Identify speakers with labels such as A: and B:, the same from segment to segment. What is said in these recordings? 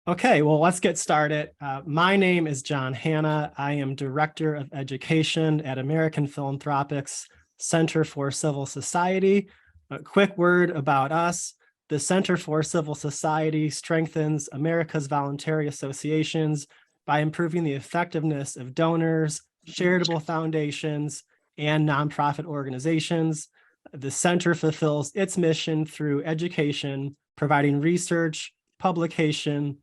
A: Okay, well, let's get started. My name is John Hanna. I am Director of Education at American Philanthropics Center for Civil Society. A quick word about us. The Center for Civil Society strengthens America's voluntary associations by improving the effectiveness of donors, charitable foundations, and nonprofit organizations. The center fulfills its mission through education, providing research, publication,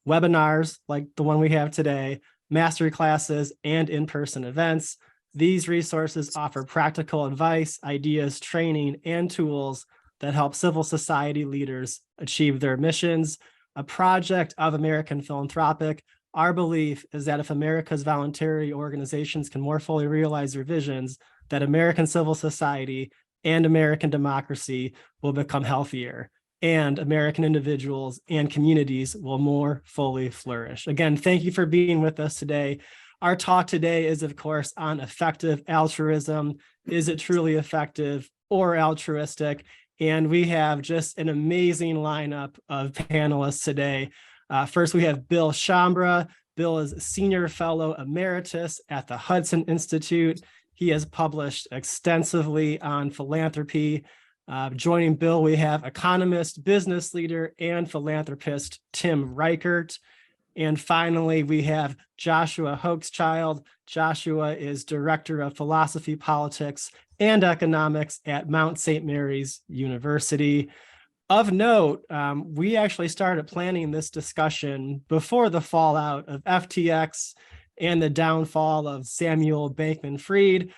A: webinars like the one we have today, mastery classes, and in-person events. These resources offer practical advice, ideas, training, and tools that help civil society leaders achieve their missions. A project of American Philanthropic, our belief is that if America's voluntary organizations can more fully realize their visions, that American civil society and American democracy will become healthier, and American individuals and communities will more fully flourish. Again, thank you for being with us today. Our talk today is, of course, on effective altruism. Is it truly effective or altruistic? And we have just an amazing lineup of panelists today. First, we have Bill Shambra. Bill is Senior Fellow Emeritus at the Hudson Institute. He has published extensively on philanthropy. Joining Bill, we have economist, business leader, and philanthropist Tim Reichert. And finally, we have Joshua Hochschild. Joshua is Director of Philosophy, Politics, and Economics at Mount St. Mary's University. Of note, we actually started planning this discussion before the fallout of FTX and the downfall of Samuel Bankman-Fried.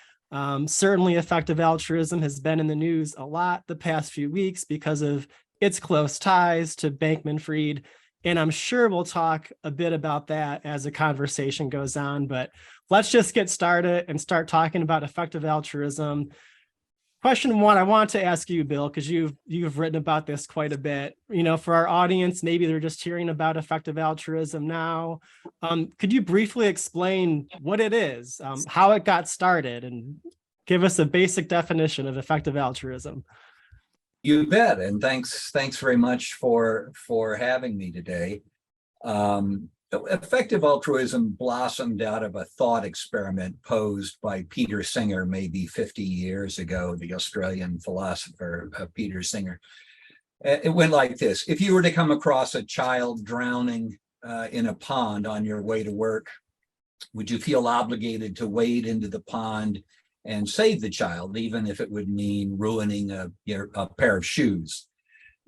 A: Certainly effective altruism has been in the news a lot the past few weeks because of its close ties to Bankman-Fried. And I'm sure we'll talk a bit about that as the conversation goes on, but let's just get started and start talking about effective altruism. Question one, I want to ask you, Bill, because you've written about this quite a bit. You know, for our audience, maybe they're just hearing about effective altruism now. Could you briefly explain what it is, how it got started, and give us a basic definition of effective altruism?
B: You bet, and thanks very much for having me today. Effective altruism blossomed out of a thought experiment posed by Peter Singer maybe 50 years ago, the Australian philosopher Peter Singer. It went like this: if you were to come across a child drowning in a pond on your way to work, would you feel obligated to wade into the pond and save the child, even if it would mean ruining a pair of shoes?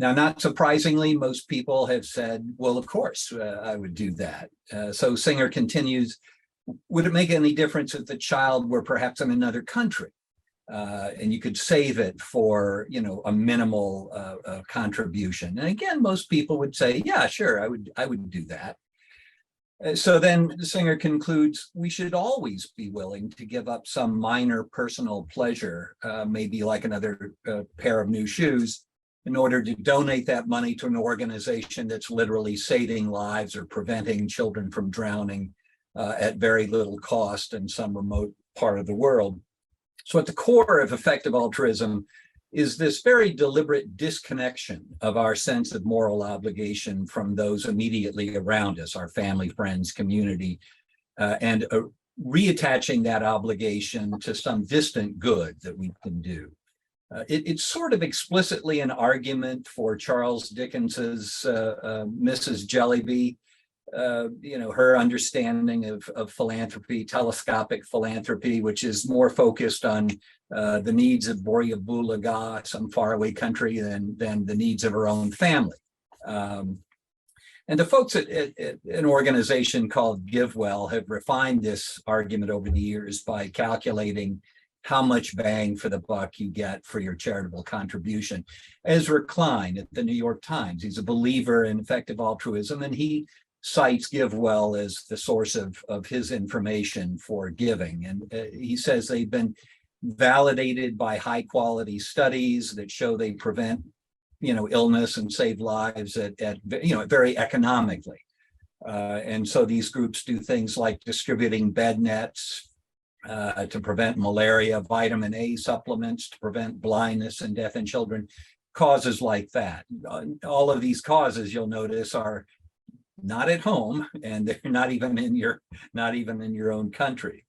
B: Now, not surprisingly, most people have said, well, of course, I would do that. So Singer continues, would it make any difference if the child were perhaps in another country and you could save it for, a minimal contribution? And again, most people would say, yeah, sure, I would do that. So then Singer concludes, we should always be willing to give up some minor personal pleasure, maybe like another pair of new shoes, in order to donate that money to an organization that's literally saving lives or preventing children from drowning at very little cost in some remote part of the world. So at the core of effective altruism is this very deliberate disconnection of our sense of moral obligation from those immediately around us, our family, friends, community, and reattaching that obligation to some distant good that we can do. It's sort of explicitly an argument for Charles Dickens's Mrs. Jellyby, her understanding of philanthropy, telescopic philanthropy, which is more focused on the needs of Borya-Bulaga, some faraway country, than the needs of her own family. And the folks at an organization called GiveWell have refined this argument over the years by calculating how much bang for the buck you get for your charitable contribution. Ezra Klein at the New York Times, he's a believer in effective altruism, and he cites GiveWell as the source of his information for giving. And he says they've been validated by high quality studies that show they prevent, illness and save lives at very economically. And so these groups do things like distributing bed nets to prevent malaria, vitamin A supplements to prevent blindness and death in children, causes like that. All of these causes, you'll notice, are not at home, and they're not even in your own country.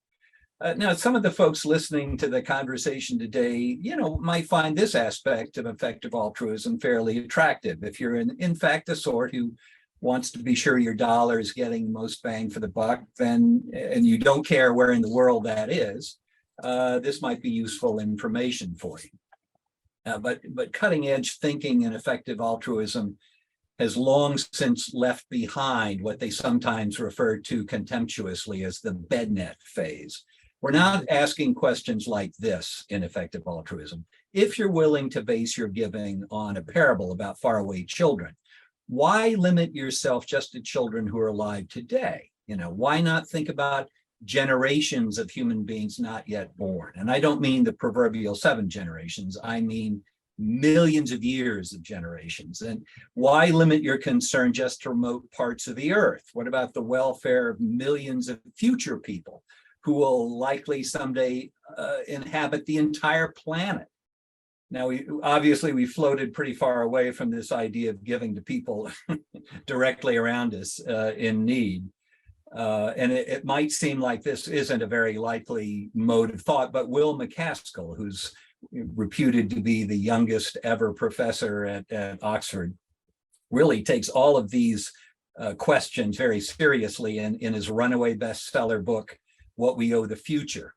B: Now, some of the folks listening to the conversation today, might find this aspect of effective altruism fairly attractive. If you're in fact the sort who wants to be sure your dollar is getting the most bang for the buck, then, and you don't care where in the world that is, this might be useful information for you. But cutting edge thinking and effective altruism has long since left behind what they sometimes refer to contemptuously as the bednet phase. We're not asking questions like this in effective altruism. If you're willing to base your giving on a parable about faraway children, why limit yourself just to children who are alive today? Why not think about generations of human beings not yet born? And I don't mean the proverbial 7 generations. I mean millions of years of generations. And why limit your concern just to remote parts of the earth? What about the welfare of millions of future people who will likely someday inhabit the entire planet? Now, we floated pretty far away from this idea of giving to people directly around us in need. And it might seem like this isn't a very likely mode of thought, but Will MacAskill, who's reputed to be the youngest ever professor at Oxford, really takes all of these questions very seriously in his runaway bestseller book, What We Owe the Future.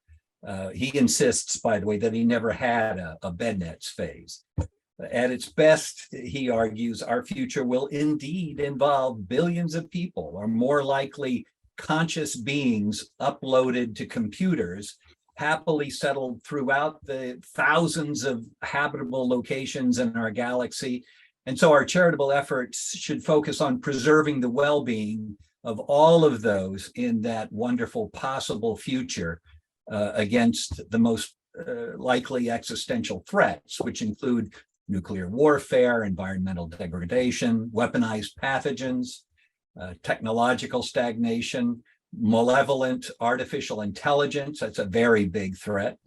B: He insists, by the way, that he never had a bednets phase. At its best, he argues, our future will indeed involve billions of people, or more likely conscious beings uploaded to computers, happily settled throughout the thousands of habitable locations in our galaxy. And so our charitable efforts should focus on preserving the well-being of all of those in that wonderful possible future against the most likely existential threats, which include nuclear warfare, environmental degradation, weaponized pathogens, technological stagnation, malevolent artificial intelligence. That's a very big threat.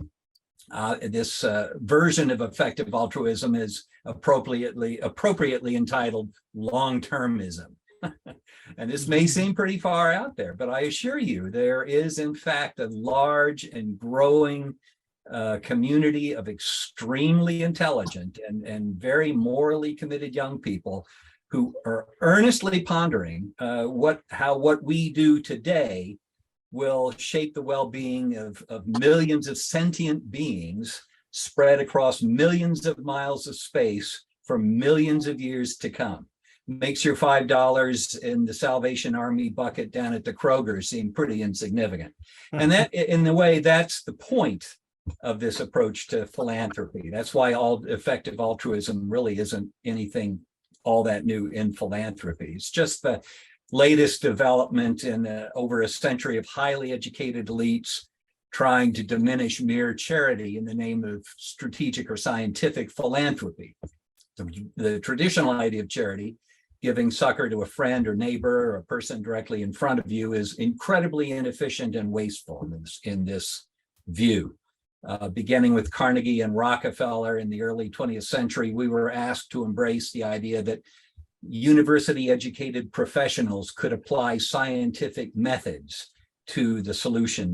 B: This version of effective altruism is appropriately entitled long-termism. And this may seem pretty far out there, but I assure you, there is in fact a large and growing community of extremely intelligent and very morally committed young people who are earnestly pondering how what we do today will shape the well-being of millions of sentient beings spread across millions of miles of space for millions of years to come. Makes your $5 in the Salvation Army bucket down at the Kroger seem pretty insignificant. And that, in a way, that's the point of this approach to philanthropy. That's why all effective altruism really isn't anything all that new in philanthropy. It's just the latest development in over a century of highly educated elites trying to diminish mere charity in the name of strategic or scientific philanthropy. The traditional idea of charity, giving succor to a friend or neighbor or a person directly in front of you, is incredibly inefficient and wasteful in this view. Beginning with Carnegie and Rockefeller in the early 20th century, we were asked to embrace the idea that university-educated professionals could apply scientific methods to the solution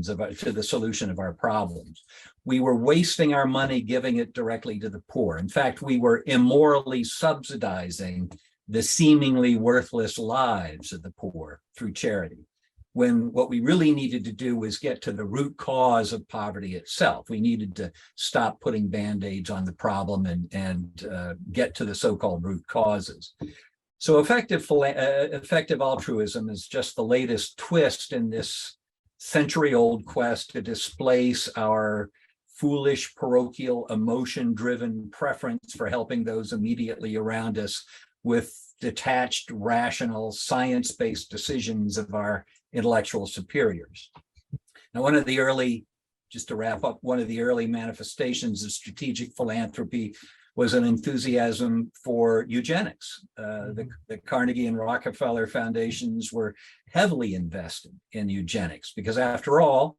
B: of our problems. We were wasting our money giving it directly to the poor. In fact, we were immorally subsidizing the seemingly worthless lives of the poor through charity, when what we really needed to do was get to the root cause of poverty itself. We needed to stop putting Band-Aids on the problem and get to the so-called root causes. So effective altruism is just the latest twist in this century-old quest to displace our foolish, parochial, emotion-driven preference for helping those immediately around us with detached, rational, science-based decisions of our intellectual superiors. Now, just to wrap up, one of the early manifestations of strategic philanthropy was an enthusiasm for eugenics. The Carnegie and Rockefeller foundations were heavily invested in eugenics because, after all,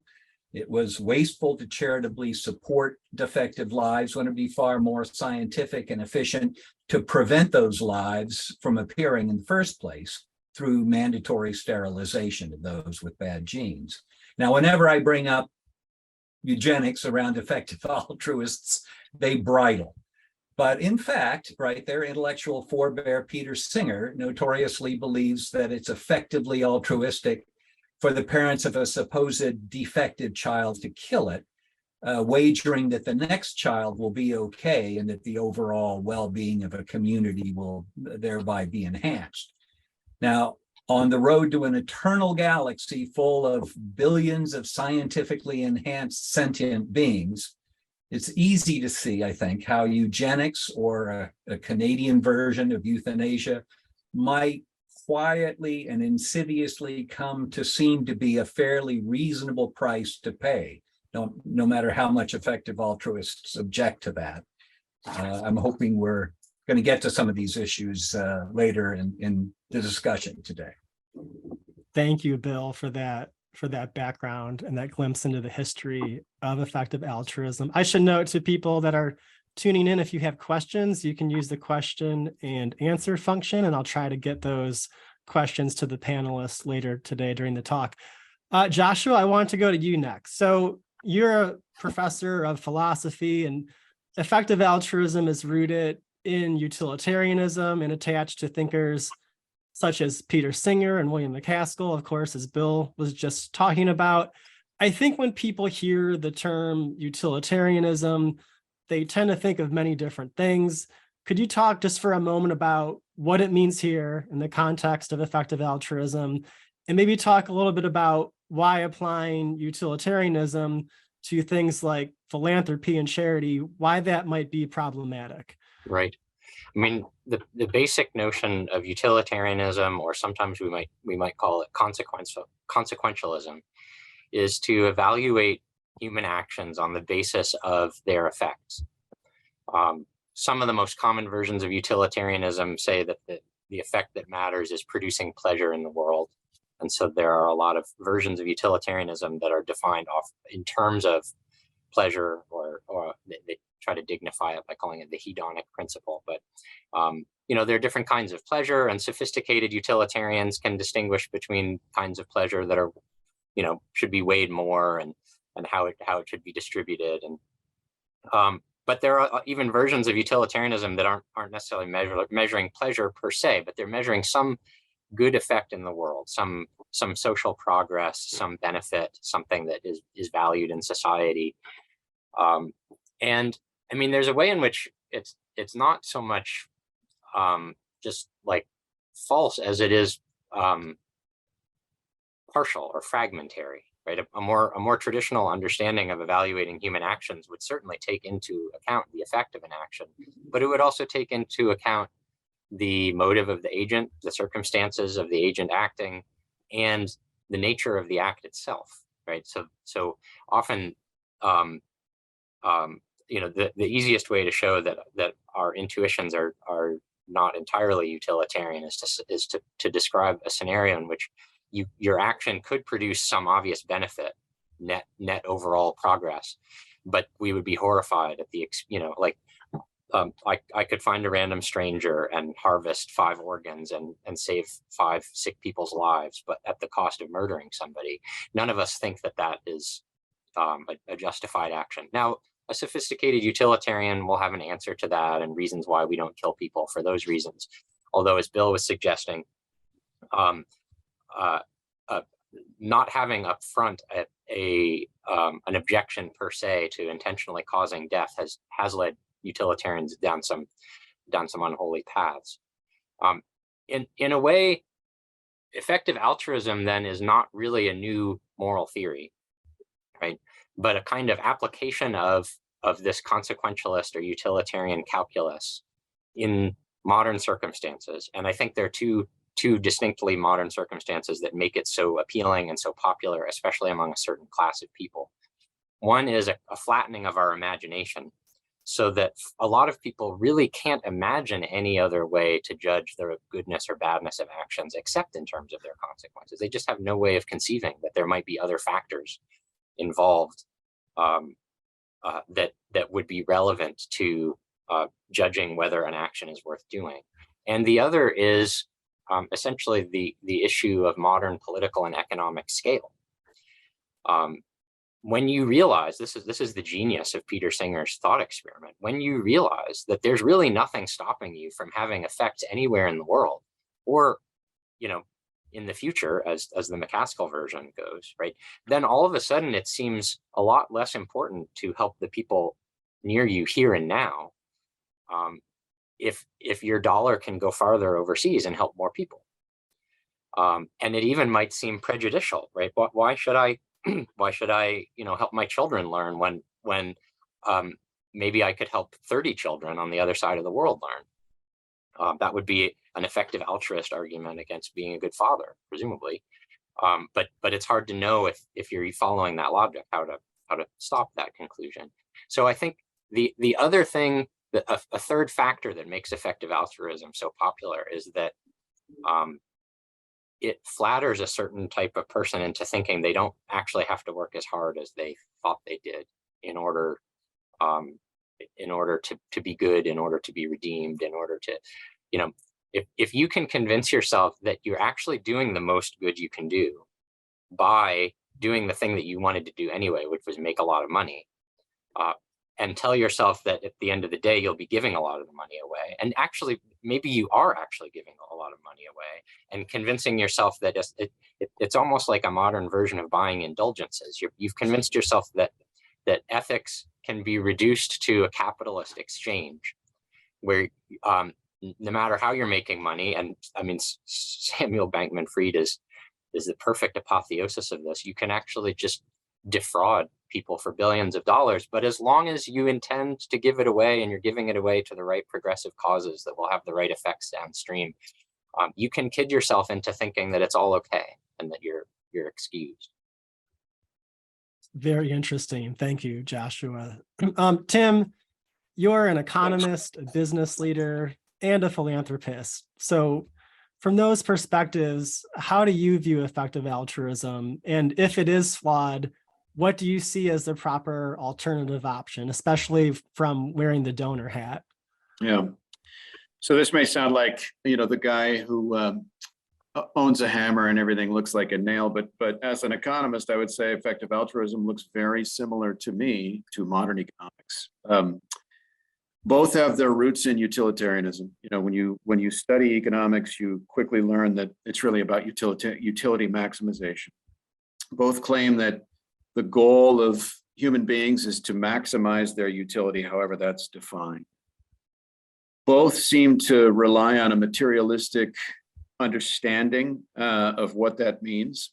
B: it was wasteful to charitably support defective lives when it'd be far more scientific and efficient to prevent those lives from appearing in the first place through mandatory sterilization of those with bad genes. Now, whenever I bring up eugenics around effective altruists, they bridle. But in fact, right, their intellectual forebear, Peter Singer, notoriously believes that it's effectively altruistic for the parents of a supposed defective child to kill it, wagering that the next child will be okay and that the overall well-being of a community will thereby be enhanced. Now, on the road to an eternal galaxy full of billions of scientifically enhanced sentient beings, it's easy to see, I think, how eugenics or a Canadian version of euthanasia might quietly and insidiously come to seem to be a fairly reasonable price to pay, no matter how much effective altruists object to that. I'm hoping we're going to get to some of these issues later in the discussion today.
A: Thank you, Bill, for that background and that glimpse into the history of effective altruism. I should note to people that are tuning in, if you have questions, you can use the question and answer function, and I'll try to get those questions to the panelists later today during the talk. Joshua, I want to go to you next. So you're a professor of philosophy, and effective altruism is rooted in utilitarianism and attached to thinkers such as Peter Singer and William McCaskill, of course, as Bill was just talking about. I think when people hear the term utilitarianism, they tend to think of many different things. Could you talk just for a moment about what it means here in the context of effective altruism, and maybe talk a little bit about why applying utilitarianism to things like philanthropy and charity, why that might be problematic?
C: Right. I mean, the basic notion of utilitarianism, or sometimes we might call it consequentialism, is to evaluate human actions on the basis of their effects. Some of the most common versions of utilitarianism say that the effect that matters is producing pleasure in the world. And so there are a lot of versions of utilitarianism that are defined off in terms of pleasure, or they try to dignify it by calling it the hedonic principle. But there are different kinds of pleasure, and sophisticated utilitarians can distinguish between kinds of pleasure that are, should be weighed more, and how it should be distributed. And but there are even versions of utilitarianism that aren't necessarily measuring pleasure per se, but they're measuring some good effect in the world, some social progress, some benefit, something that is valued in society. And I mean, there's a way in which it's not so much just like false as it is partial or fragmentary, right? A more traditional understanding of evaluating human actions would certainly take into account the effect of an action, but it would also take into account the motive of the agent, the circumstances of the agent acting, and the nature of the act itself, right? So often, the easiest way to show that our intuitions are not entirely utilitarian is to describe a scenario in which your action could produce some obvious benefit, net overall progress, but we would be horrified at the I could find a random stranger and harvest 5 organs and save 5 sick people's lives, but at the cost of murdering somebody. None of us think that is a justified action. Now, a sophisticated utilitarian will have an answer to that and reasons why we don't kill people for those reasons. Although, as Bill was suggesting, not having upfront an objection per se to intentionally causing death has led utilitarians down some unholy paths. In a way, effective altruism then is not really a new moral theory, right? But a kind of application of this consequentialist or utilitarian calculus in modern circumstances. And I think there are two distinctly modern circumstances that make it so appealing and so popular, especially among a certain class of people. One is a flattening of our imagination, so that a lot of people really can't imagine any other way to judge the goodness or badness of actions except in terms of their consequences. They just have no way of conceiving that there might be other factors involved that would be relevant to judging whether an action is worth doing. And the other is essentially the issue of modern political and economic scale. When you realize, this is the genius of Peter Singer's thought experiment, when you realize that there's really nothing stopping you from having effects anywhere in the world, or, you know, in the future, as the McCaskill version goes, right, then all of a sudden it seems a lot less important to help the people near you here and now, if your dollar can go farther overseas and help more people. And it even might seem prejudicial, right? Why should I help my children learn when maybe I could help 30 children on the other side of the world learn? That would be an effective altruist argument against being a good father, presumably. But it's hard to know if you're following that logic, how to stop that conclusion. So I think the other thing, a third factor that makes effective altruism so popular is that it flatters a certain type of person into thinking they don't actually have to work as hard as they thought they did in order to be good, in order to be redeemed, in order to, if you can convince yourself that you're actually doing the most good you can do by doing the thing that you wanted to do anyway, which was make a lot of money, and tell yourself that at the end of the day, you'll be giving a lot of the money away. And actually, maybe you are actually giving a lot of money away, and convincing yourself that it's almost like a modern version of buying indulgences. You've convinced yourself that ethics can be reduced to a capitalist exchange where no matter how you're making money, and I mean, Samuel Bankman-Fried is the perfect apotheosis of this, you can actually just defraud people for billions of dollars, but as long as you intend to give it away and you're giving it away to the right progressive causes that will have the right effects downstream, you can kid yourself into thinking that it's all okay and that you're excused.
A: Very interesting. Thank you, Joshua. Tim, you're an economist, a business leader, and a philanthropist. So from those perspectives, how do you view effective altruism? And if it is flawed, what do you see as the proper alternative option, especially from wearing the donor hat?
D: Yeah. So this may sound like, the guy who owns a hammer and everything looks like a nail, but as an economist, I would say effective altruism looks very similar to me to modern economics. Both have their roots in utilitarianism. When you study economics, you quickly learn that it's really about utility maximization. Both claim that the goal of human beings is to maximize their utility, however that's defined. Both seem to rely on a materialistic understanding of what that means.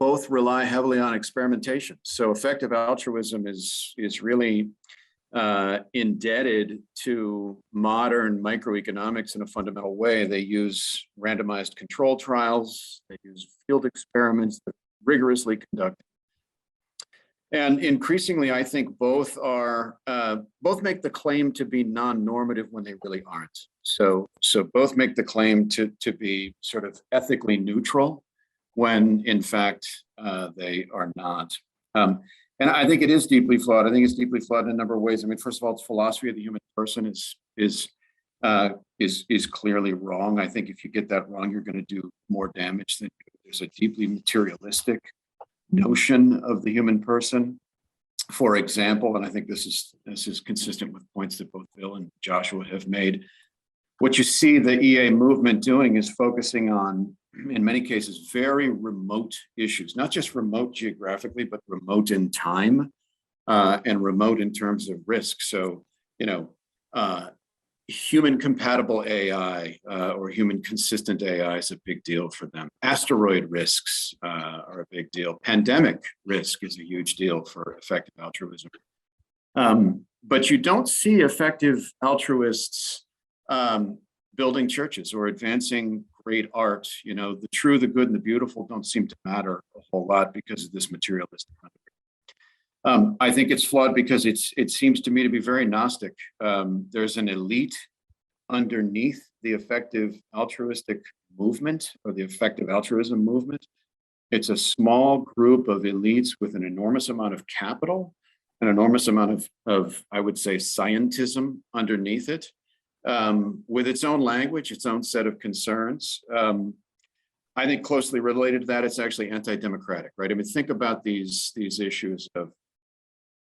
D: Both rely heavily on experimentation. So effective altruism is really indebted to modern microeconomics in a fundamental way. They use randomized control trials, they use field experiments that are rigorously conducted. And increasingly, I think both make the claim to be non-normative when they really aren't. So both make the claim to be sort of ethically neutral when in fact they are not. And I think it is deeply flawed. I think it's deeply flawed in a number of ways. I mean, first of all, its philosophy of the human person is clearly wrong. I think if you get that wrong, you're going to do more damage than good. There's a deeply materialistic notion of the human person. For example, and I think this is consistent with points that both Bill and Joshua have made, what you see the EA movement doing is focusing on, in many cases, very remote issues, not just remote geographically, but remote in time and remote in terms of risk. So, human compatible AI or human consistent AI is a big deal for them. Asteroid risks are a big deal. Pandemic risk is a huge deal for effective altruism. But you don't see effective altruists building churches or advancing great art. The true, the good, and the beautiful don't seem to matter a whole lot because of this materialistic. I think it's flawed because it seems to me to be very Gnostic. There's an elite underneath the effective altruistic movement or the effective altruism movement. It's a small group of elites with an enormous amount of capital, an enormous amount of I would say, scientism underneath it. with its own language, its own set of concerns. I think closely related to that, it's actually anti-democratic, right? I mean, think about these issues of,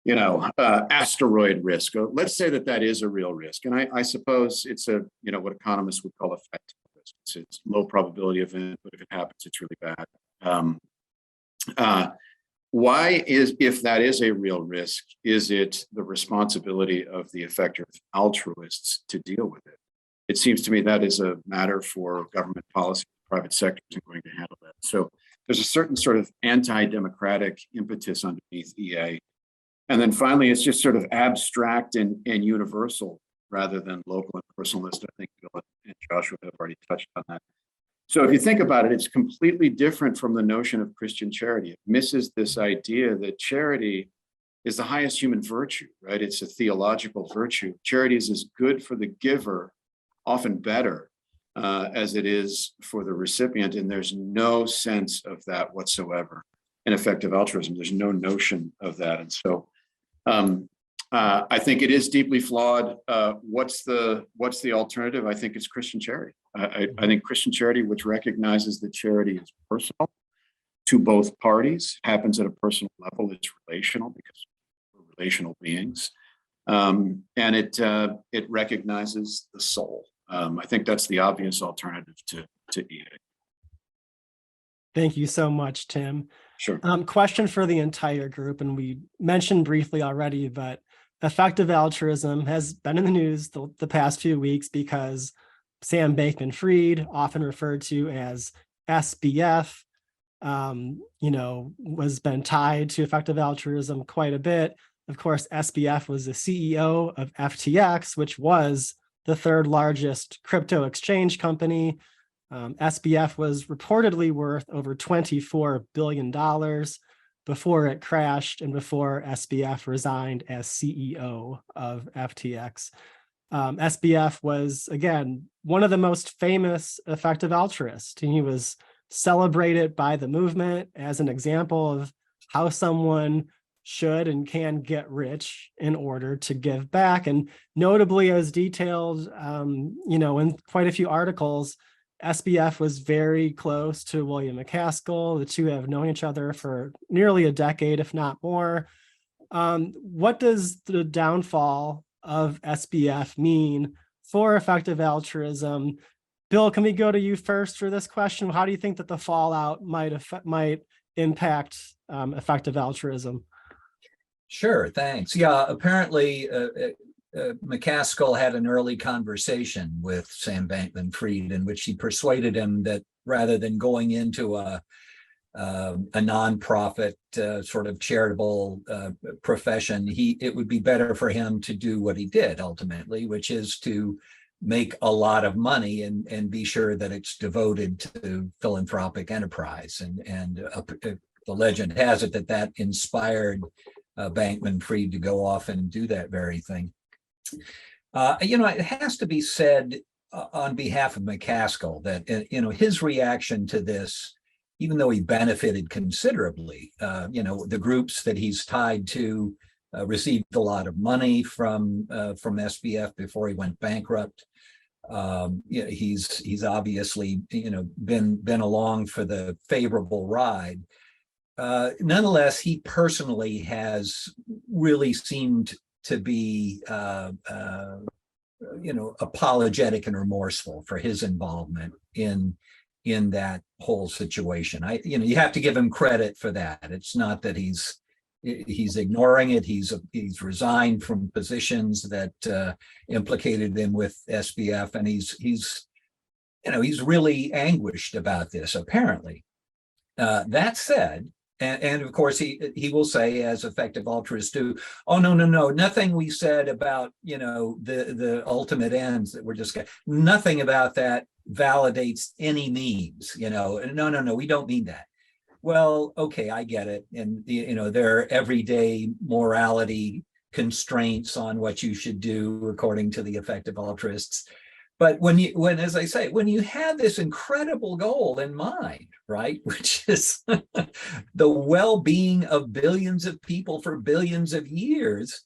D: asteroid risk. Let's say that is a real risk. And I suppose it's what economists would call a factual risk. It's low probability event, but if it happens, it's really bad. If that is a real risk, is it the responsibility of the effective altruists to deal with it? It seems to me that is a matter for government policy. Private sector isn't going to handle that. So there's a certain sort of anti-democratic impetus underneath EA. And then finally, it's just sort of abstract and universal rather than local and personalist. I think Bill and Joshua have already touched on that. So if you think about it, it's completely different from the notion of Christian charity. It misses this idea that charity is the highest human virtue, right? It's a theological virtue. Charity is as good for the giver, often better, as it is for the recipient. And there's no sense of that whatsoever in effective altruism. There's no notion of that. And so I think it is deeply flawed. What's the alternative? I think it's Christian charity. I think Christian charity, which recognizes that charity is personal to both parties, happens at a personal level. It's relational because we're relational beings, and it recognizes the soul. I think that's the obvious alternative to EA.
A: Thank you so much, Tim.
D: Sure.
A: Question for the entire group, and we mentioned briefly already, but effective altruism has been in the news the past few weeks because Sam Bankman-Fried, often referred to as SBF, was been tied to effective altruism quite a bit. Of course, SBF was the CEO of FTX, which was the third largest crypto exchange company. SBF was reportedly worth over $24 billion before it crashed and before SBF resigned as CEO of FTX. SBF was, again, one of the most famous effective altruists. He was celebrated by the movement as an example of how someone should and can get rich in order to give back. And notably, as detailed, in quite a few articles, SBF was very close to William McCaskill. The two have known each other for nearly a decade, if not more. What does the downfall of SBF mean for effective altruism? Bill, can we go to you first for this question? How do you think that the fallout might impact effective altruism?
B: Sure, thanks. Yeah, apparently McCaskill had an early conversation with Sam Bankman-Fried in which he persuaded him that rather than going into a nonprofit sort of charitable profession, it would be better for him to do what he did ultimately, which is to make a lot of money and be sure that it's devoted to philanthropic enterprise. And the legend has it that inspired Bankman-Fried to go off and do that very thing. It has to be said on behalf of McCaskill that, his reaction to this, even though he benefited considerably, the groups that he's tied to received a lot of money from SBF before he went bankrupt. He's obviously, been along for the favorable ride. Nonetheless, he personally has really seemed to be, apologetic and remorseful for his involvement in that whole situation. You have to give him credit for that. It's not that he's ignoring it. He's resigned from positions that implicated him with SBF, and he's really anguished about this apparently. That said, and of course he will say, as effective altruists do, oh no, nothing we said about the ultimate ends that we're just nothing about that validates any means. No, we don't mean that. Well, okay, I get it, and there are everyday morality constraints on what you should do according to the effective altruists. But when you have this incredible goal in mind, right, which is the well-being of billions of people for billions of years,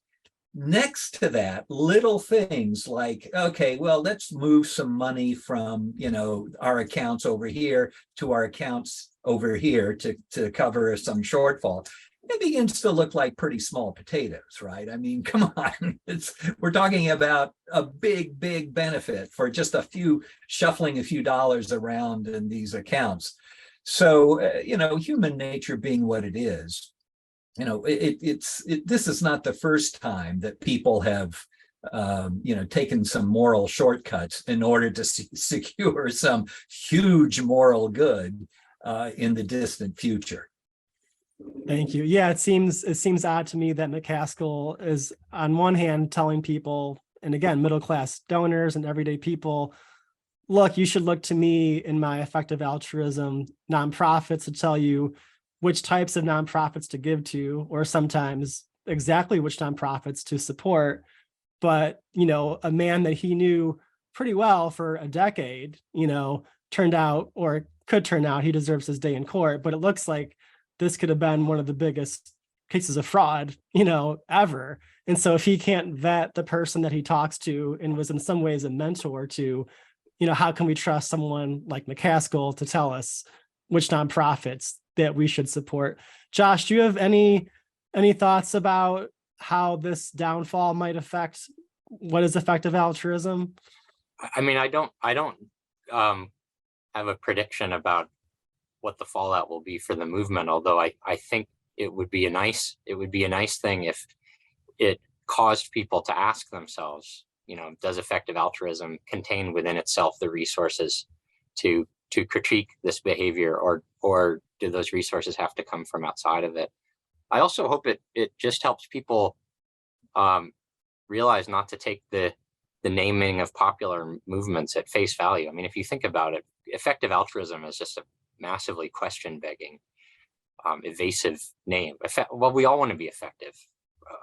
B: next to that, little things like, okay, well, let's move some money from, our accounts over here to our accounts over here to cover some shortfall. It begins to look like pretty small potatoes, right? I mean, come on, we're talking about a big, big benefit for just shuffling a few dollars around in these accounts. So, human nature being what it is, this is not the first time that people have, taken some moral shortcuts in order to secure some huge moral good in the distant future.
A: Thank you. Yeah, it seems odd to me that McCaskill is on one hand telling people, and again, middle class donors and everyday people, look, you should look to me in my effective altruism nonprofits to tell you which types of nonprofits to give to, or sometimes exactly which nonprofits to support. But, a man that he knew pretty well for a decade, turned out, or could turn out, he deserves his day in court. But it looks like this could have been one of the biggest cases of fraud, ever. And so if he can't vet the person that he talks to and was in some ways a mentor to, how can we trust someone like McCaskill to tell us which nonprofits that we should support? Josh, do you have any thoughts about how this downfall might affect what is effective altruism?
C: I mean, I don't have a prediction about what the fallout will be for the movement, although I think it would be a nice thing if it caused people to ask themselves, does effective altruism contain within itself the resources to critique this behavior, or do those resources have to come from outside of it? I also hope it just helps people realize not to take the naming of popular movements at face value. I mean, if you think about it, effective altruism is just a massively question-begging, evasive name. Well, we all want to be effective.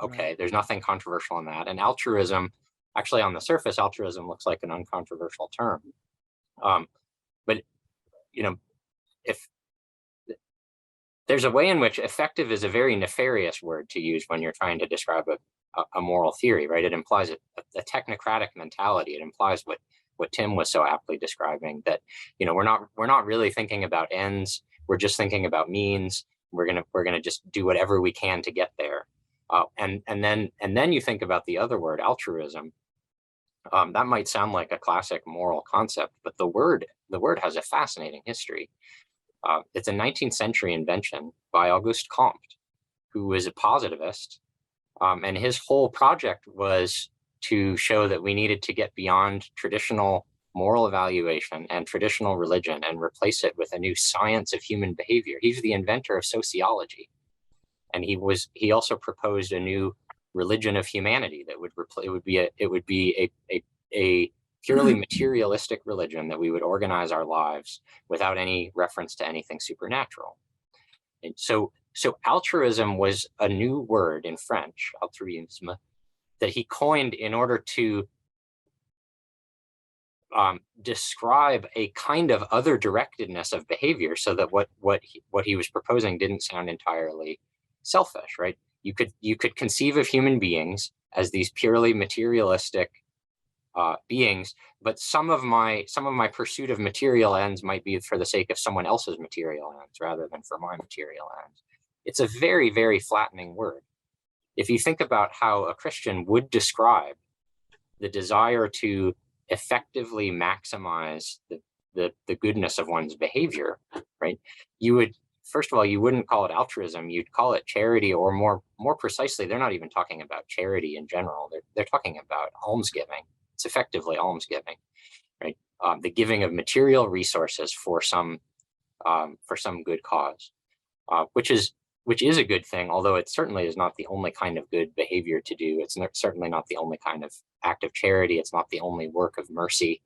C: Okay, There's nothing controversial in that. And altruism, actually on the surface, altruism looks like an uncontroversial term. But, if there's a way in which effective is a very nefarious word to use when you're trying to describe a moral theory, right? It implies a technocratic mentality. It implies what Tim was so aptly describing, that we're not really thinking about ends. We're just thinking about means. We're gonna just do whatever we can to get there. And then you think about the other word, altruism. That might sound like a classic moral concept, but the word has a fascinating history. It's a 19th century invention by Auguste Comte, who was a positivist, and his whole project was to show that we needed to get beyond traditional moral evaluation and traditional religion and replace it with a new science of human behavior. He's the inventor of sociology, and he also proposed a new religion of humanity that would be a purely materialistic religion that we would organize our lives without any reference to anything supernatural. And so altruism was a new word in French, altruisme, that he coined in order to describe a kind of other directedness of behavior, so that what he was proposing didn't sound entirely selfish, right? You could conceive of human beings as these purely materialistic beings, but some of my pursuit of material ends might be for the sake of someone else's material ends rather than for my material ends. It's a very, very flattening word. If you think about how a Christian would describe the desire to effectively maximize the goodness of one's behavior, right? First of all, you wouldn't call it altruism, you'd call it charity, or more precisely, they're not even talking about charity in general. They're talking about almsgiving. It's effectively almsgiving, right? The giving of material resources for some good cause, which is a good thing, although it certainly is not the only kind of good behavior to do. It's certainly not the only kind of act of charity. It's not the only work of mercy.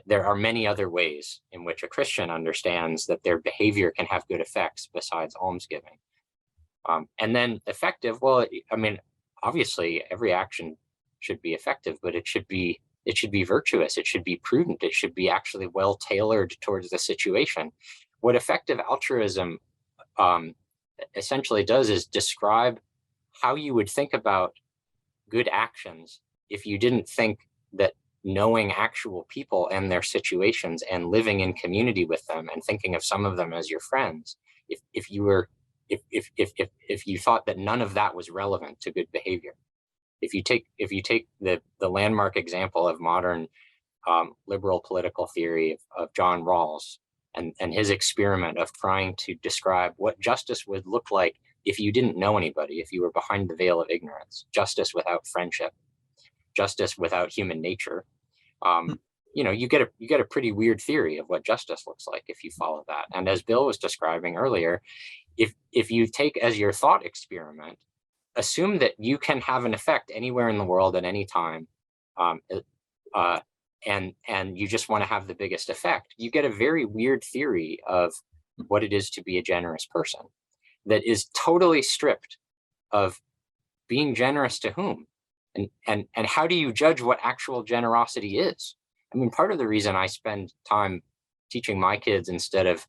C: There are many other ways in which a Christian understands that their behavior can have good effects besides almsgiving. And then effective, well, I mean, obviously every action should be effective, but it should be virtuous. It should be prudent. It should be actually well tailored towards the situation. What effective altruism essentially does is describe how you would think about good actions if you didn't think that knowing actual people and their situations and living in community with them and thinking of some of them as your friends, if you thought that none of that was relevant to good behavior. If you take the landmark example of modern liberal political theory of John Rawls and his experiment of trying to describe what justice would look like if you didn't know anybody, if you were behind the veil of ignorance, justice without friendship, justice without human nature, you get a pretty weird theory of what justice looks like if you follow that. And as Bill was describing earlier, if you take as your thought experiment, assume that you can have an effect anywhere in the world at any time, and you just want to have the biggest effect, you get a very weird theory of what it is to be a generous person that is totally stripped of being generous to whom, and how do you judge what actual generosity is? I mean, part of the reason I spend time teaching my kids instead of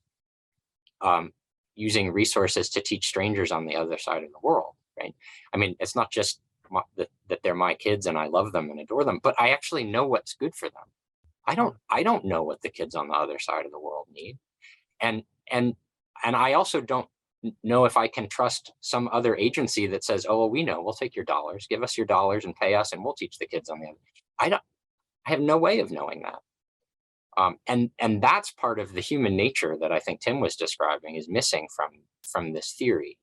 C: using resources to teach strangers on the other side of the world, right? I mean, it's not just that they're my kids and I love them and adore them, but I actually know what's good for them. I don't know what the kids on the other side of the world need, and I also don't know if I can trust some other agency that says, oh, well, we know, we'll take your dollars, give us your dollars and pay us, and we'll teach the kids on the other. I have no way of knowing that. And that's part of the human nature that I think Tim was describing is missing from this theory.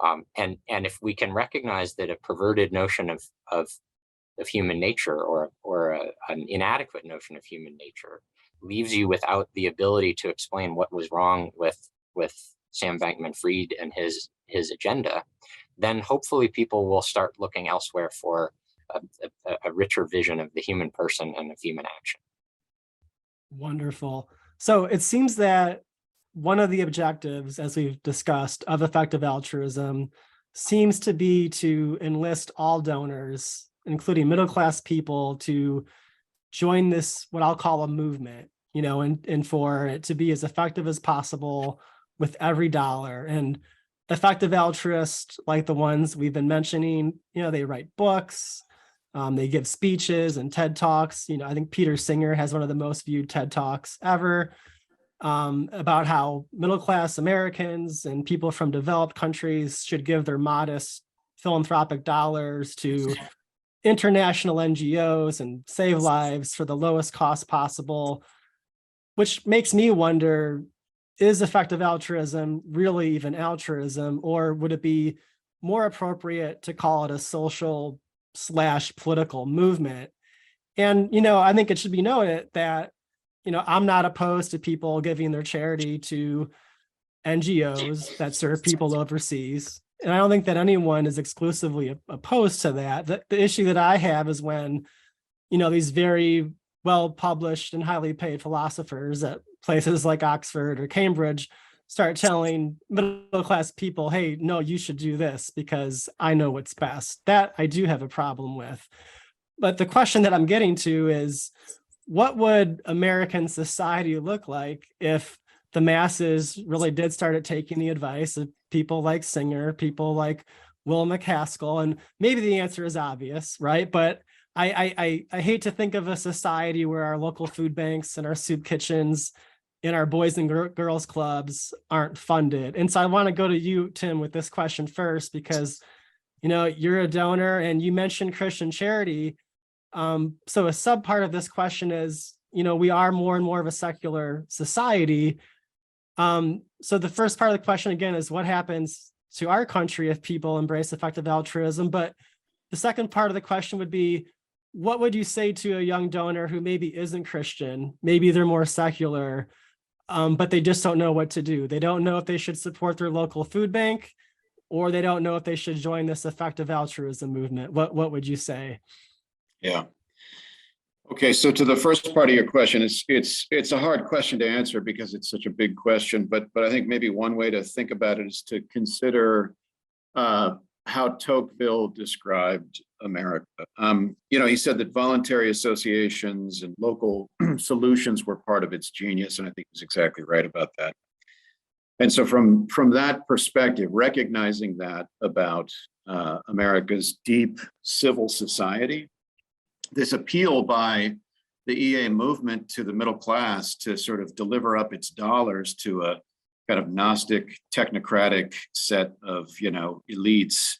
C: And if we can recognize that a perverted notion of human nature or an inadequate notion of human nature leaves you without the ability to explain what was wrong with Sam Bankman-Fried and his agenda, then hopefully people will start looking elsewhere for a richer vision of the human person and of human action.
A: Wonderful. So it seems that one of the objectives, as we've discussed, of effective altruism seems to be to enlist all donors, including middle-class people, to join this, what I'll call a movement, and for it to be as effective as possible with every dollar. And effective altruists, like the ones we've been mentioning, they write books, they give speeches and TED Talks. I think Peter Singer has one of the most viewed TED Talks ever, about how middle-class Americans and people from developed countries should give their modest philanthropic dollars to international NGOs and save lives for the lowest cost possible, which makes me wonder, is effective altruism really even altruism, or would it be more appropriate to call it a social/political movement? And, I think it should be noted that, I'm not opposed to people giving their charity to NGOs that serve people overseas. And I don't think that anyone is exclusively opposed to that. The issue that I have is when, these very well-published and highly paid philosophers at places like Oxford or Cambridge start telling middle-class people, hey, no, you should do this because I know what's best. That I do have a problem with. But the question that I'm getting to is, what would American society look like if the masses really did start taking the advice of people like Singer, people like Will McCaskill? And maybe the answer is obvious, right? But I hate to think of a society where our local food banks and our soup kitchens and our boys and girls clubs aren't funded. And so I want to go to you, Tim, with this question first, because, you're a donor and you mentioned Christian charity. So a sub part of this question is, we are more and more of a secular society. So the first part of the question, again, is what happens to our country if people embrace effective altruism? But the second part of the question would be, what would you say to a young donor who maybe isn't Christian? Maybe they're more secular, but they just don't know what to do. They don't know if they should support their local food bank, or they don't know if they should join this effective altruism movement. What would you say?
D: Yeah. Okay, so to the first part of your question, it's a hard question to answer because it's such a big question, but I think maybe one way to think about it is to consider how Tocqueville described America. He said that voluntary associations and local solutions were part of its genius, and I think he's exactly right about that. And so from that perspective, recognizing that about America's deep civil society. This appeal by the EA movement to the middle class to sort of deliver up its dollars to a kind of Gnostic, technocratic set of, elites,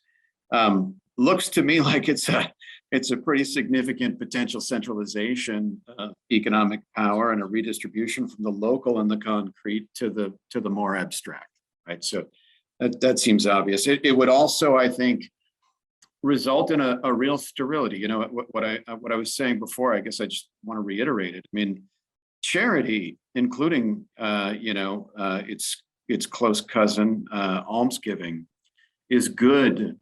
D: looks to me like it's a pretty significant potential centralization of economic power and a redistribution from the local and the concrete to the more abstract, right? So that seems obvious. It would also, I think, result in a real sterility. What I was saying before, I guess I just want to reiterate it. I mean, charity, including its close cousin, almsgiving, is good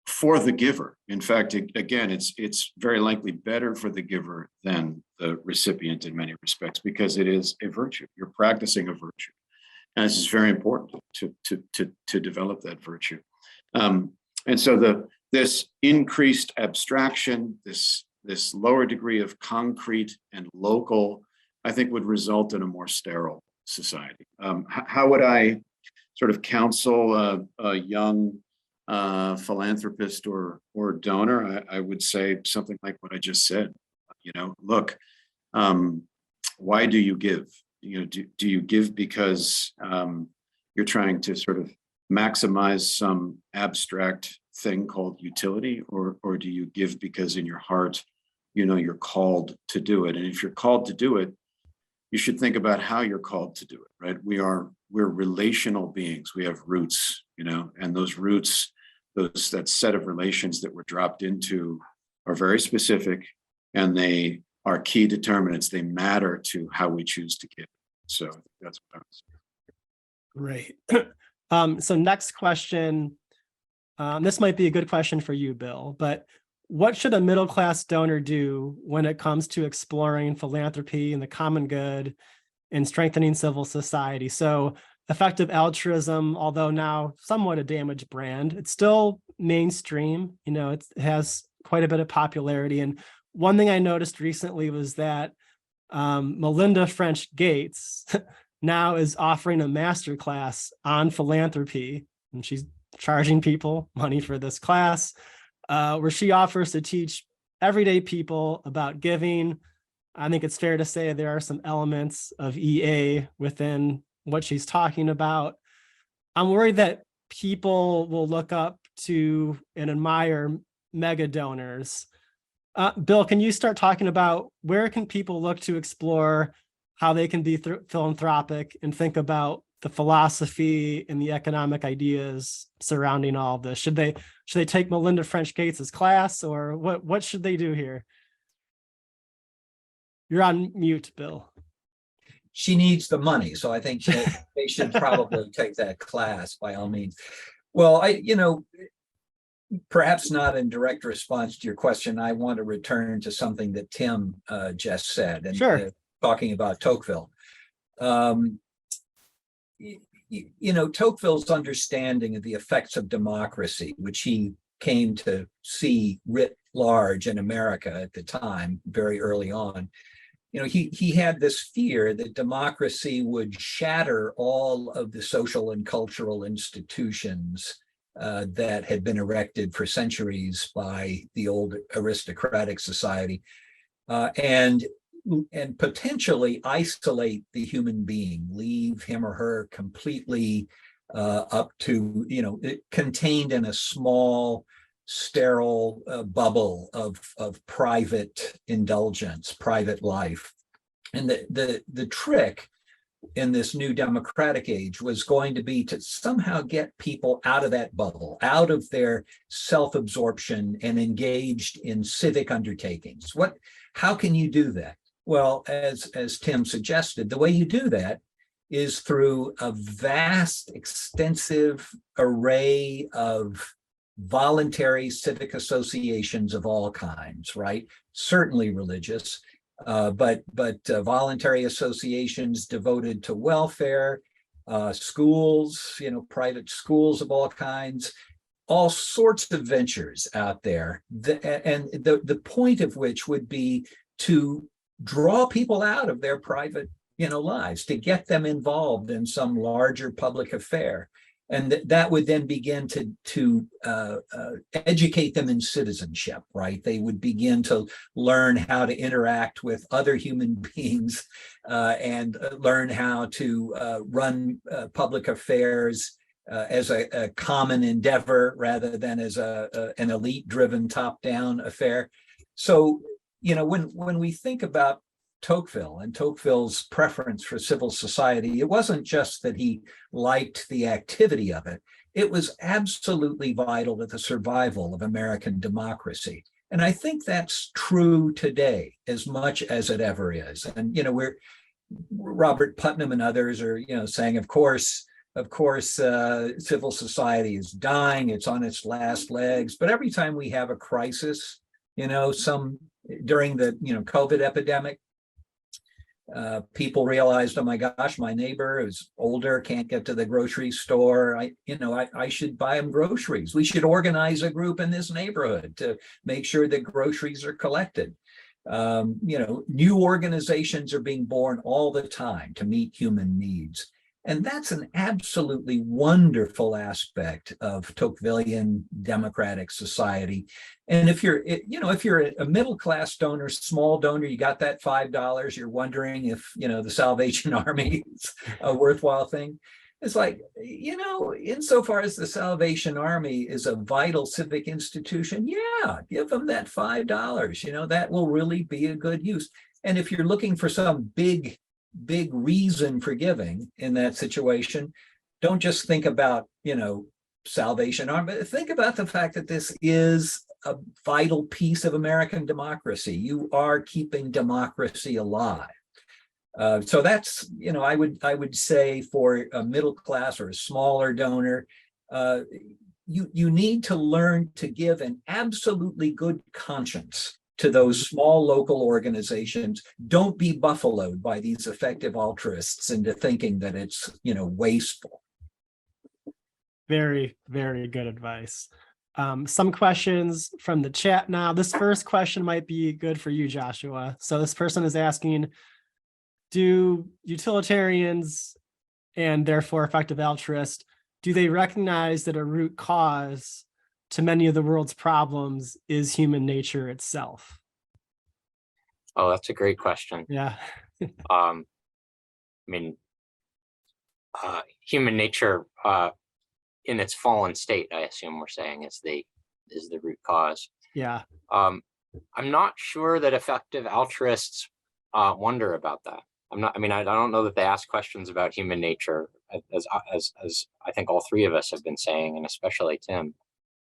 D: for the giver. In fact, again, it's very likely better for the giver than the recipient in many respects, because it is a virtue. You're practicing a virtue, and this is very important to develop that virtue. And so this increased abstraction, this lower degree of concrete and local, I think would result in a more sterile society. How would I sort of counsel a young philanthropist or donor? I would say something like what I just said. Look, why do you give? Do you give because you're trying to sort of maximize some abstract thing called utility, or do you give because in your heart, you're called to do it? And if you're called to do it, you should think about how you're called to do it, right? We're relational beings. We have roots, and those roots, that set of relations that we're dropped into are very specific, and they are key determinants. They matter to how we choose to give. So that's what I was saying.
A: Great. So next question, this might be a good question for you, Bill, but what should a middle-class donor do when it comes to exploring philanthropy and the common good and strengthening civil society? So effective altruism, although now somewhat a damaged brand, it's still mainstream. It has quite a bit of popularity. And one thing I noticed recently was that Melinda French Gates now is offering a masterclass on philanthropy, and she's charging people money for this class, where she offers to teach everyday people about giving. I think it's fair to say there are some elements of EA within what she's talking about. I'm worried that people will look up to and admire mega donors. Bill, can you start talking about where can people look to explore how they can be philanthropic and think about the philosophy and the economic ideas surrounding all of this? Should they take Melinda French Gates's class, or what should they do here? You're on mute, Bill.
B: She needs the money, so I think they should probably take that class by all means. Well, perhaps not in direct response to your question, I want to return to something that Tim just said, and
A: sure.
B: Talking about Tocqueville. Tocqueville's understanding of the effects of democracy, which he came to see writ large in America at the time, very early on. He had this fear that democracy would shatter all of the social and cultural institutions that had been erected for centuries by the old aristocratic society, and potentially isolate the human being, leave him or her completely up to, contained in a small, sterile bubble of private indulgence, private life. And the trick in this new democratic age was going to be to somehow get people out of that bubble, out of their self-absorption, and engaged in civic undertakings. How can you do that? Well, as Tim suggested, the way you do that is through a vast, extensive array of voluntary civic associations of all kinds, right? Certainly religious, but voluntary associations devoted to welfare, schools, private schools of all kinds, all sorts of ventures out there. And the point of which would be to draw people out of their private, lives, to get them involved in some larger public affair. And that would then begin to educate them in citizenship, right? They would begin to learn how to interact with other human beings and learn how to run public affairs as a common endeavor rather than as an elite-driven top-down affair. So, you know, when we think about Tocqueville and Tocqueville's preference for civil society, it wasn't just that he liked the activity of it. It was absolutely vital to the survival of American democracy. And I think that's true today as much as it ever is. And, you know, Robert Putnam and others are, you know, saying, of course, civil society is dying. It's on its last legs. But every time we have a crisis, you know, during the, you know, COVID epidemic, people realized, oh my gosh, my neighbor is older, can't get to the grocery store. I should buy him groceries. We should organize a group in this neighborhood to make sure that groceries are collected. You know, new organizations are being born all the time to meet human needs. And that's an absolutely wonderful aspect of Tocquevillian democratic society. And if you're a middle-class donor, small donor, you got that $5, you're wondering if, you know, the Salvation Army is a worthwhile thing. It's like, you know, insofar as the Salvation Army is a vital civic institution, yeah, give them that $5. You know, that will really be a good use. And if you're looking for some big reason for giving in that situation, don't just think about, you know, Salvation Army, but think about the fact that this is a vital piece of American democracy. You are keeping democracy alive. So that's, you know, I would say for a middle class or a smaller donor, you need to learn to give an absolutely good conscience to those small local organizations. Don't be buffaloed by these effective altruists into thinking that it's, you know, wasteful.
A: Very, very good advice. Some questions from the chat now. This first question might be good for you, Joshua. So this person is asking, do utilitarians and therefore effective altruists, do they recognize that a root cause to many of the world's problems is human nature itself?
C: Oh, that's a great question.
A: Yeah.
C: I mean, human nature in its fallen state, I assume we're saying, is the root cause.
A: Yeah.
C: I'm not sure that effective altruists wonder about that. I don't know that they ask questions about human nature, as I think all three of us have been saying, and especially Tim.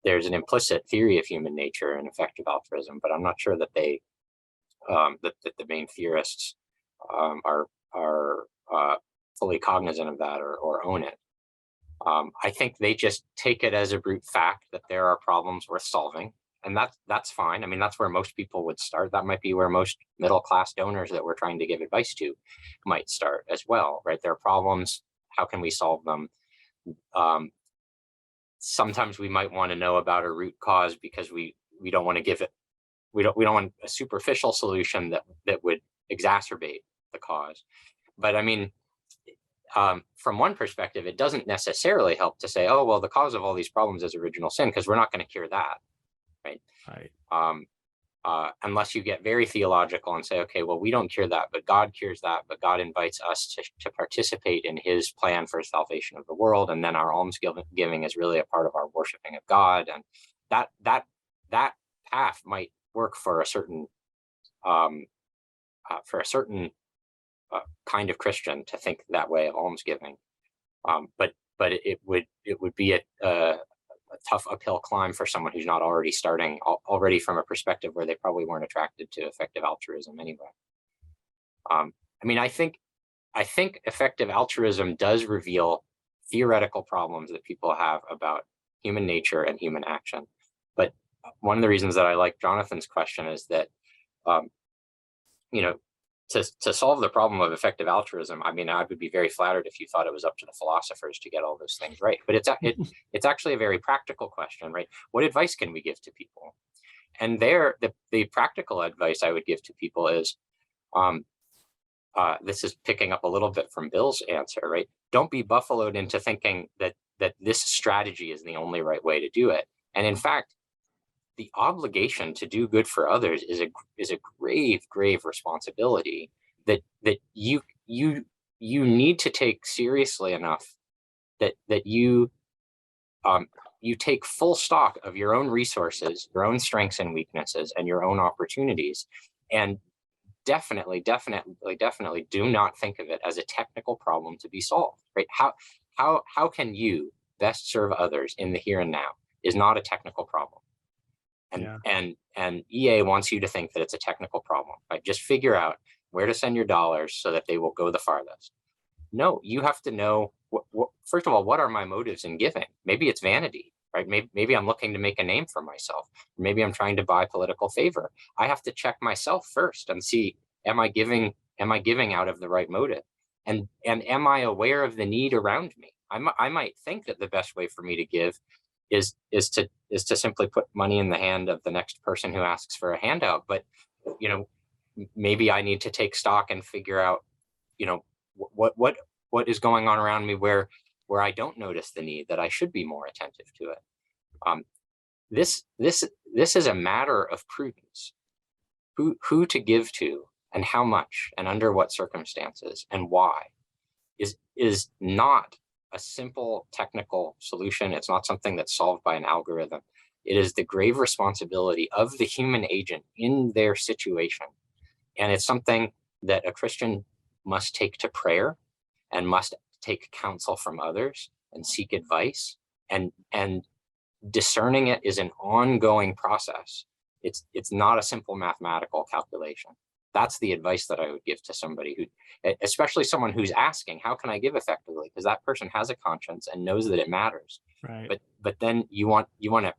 C: There's an implicit theory of human nature in effective altruism, but I'm not sure that they that the main theorists are fully cognizant of that or own it. I think they just take it as a brute fact that there are problems worth solving, and that's fine. I mean, that's where most people would start. That might be where most middle-class donors that we're trying to give advice to might start as well, right? There are problems. How can we solve them? Sometimes we might want to know about a root cause because we don't want to give it. We don't want a superficial solution that would exacerbate the cause. But I mean, from one perspective, it doesn't necessarily help to say, oh, well, the cause of all these problems is original sin, because we're not going to cure that, right? Unless you get very theological and say, okay, well, we don't cure that, but God cures that, but God invites us to participate in his plan for salvation of the world, and then our almsgiving is really a part of our worshiping of God, and that path might work for a certain kind of Christian to think that way of almsgiving, but it would be a tough uphill climb for someone who's not already starting already from a perspective where they probably weren't attracted to effective altruism anyway. I mean, I think effective altruism does reveal theoretical problems that people have about human nature and human action. But one of the reasons that I like Jonathan's question is that, you know, to solve the problem of effective altruism, I mean, I would be very flattered if you thought it was up to the philosophers to get all those things right. But it's actually a very practical question, right? What advice can we give to people? And the practical advice I would give to people is, this is picking up a little bit from Bill's answer, right? Don't be buffaloed into thinking that that this strategy is the only right way to do it. And in fact, the obligation to do good for others is a grave responsibility that you need to take seriously enough that you take full stock of your own resources, your own strengths and weaknesses, and your own opportunities, and definitely do not think of it as a technical problem to be solved. Right? How can you best serve others in the here and now is not a technical problem. And EA wants you to think that it's a technical problem, right? Just figure out where to send your dollars so that they will go the farthest. No, you have to know, first of all, what are my motives in giving? Maybe it's vanity, right? Maybe I'm looking to make a name for myself. Maybe I'm trying to buy political favor. I have to check myself first and see, am I giving out of the right motive? And am I aware of the need around me? I might think that the best way for me to give is to simply put money in the hand of the next person who asks for a handout. But, maybe I need to take stock and figure out, what is going on around me where I don't notice the need, that I should be more attentive to it. This is a matter of prudence. Who to give to and how much and under what circumstances and why is not a simple technical solution. It's not something that's solved by an algorithm. It is the grave responsibility of the human agent in their situation. And it's something that a Christian must take to prayer and must take counsel from others and seek advice. And discerning it is an ongoing process. It's not a simple mathematical calculation. That's the advice that I would give to somebody who, especially someone who's asking, how can I give effectively? Because that person has a conscience and knows that it matters.
A: Right.
C: But then you want to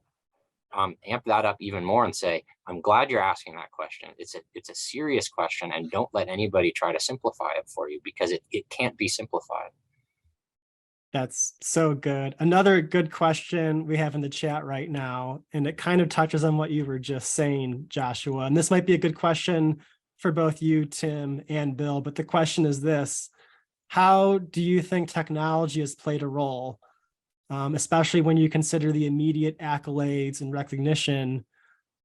C: amp that up even more and say, I'm glad you're asking that question. It's a serious question, and don't let anybody try to simplify it for you, because it can't be simplified.
A: That's so good. Another good question we have in the chat right now, and it kind of touches on what you were just saying, Joshua. And this might be a good question for both you, Tim, and Bill. But the question is this: how do you think technology has played a role, especially when you consider the immediate accolades and recognition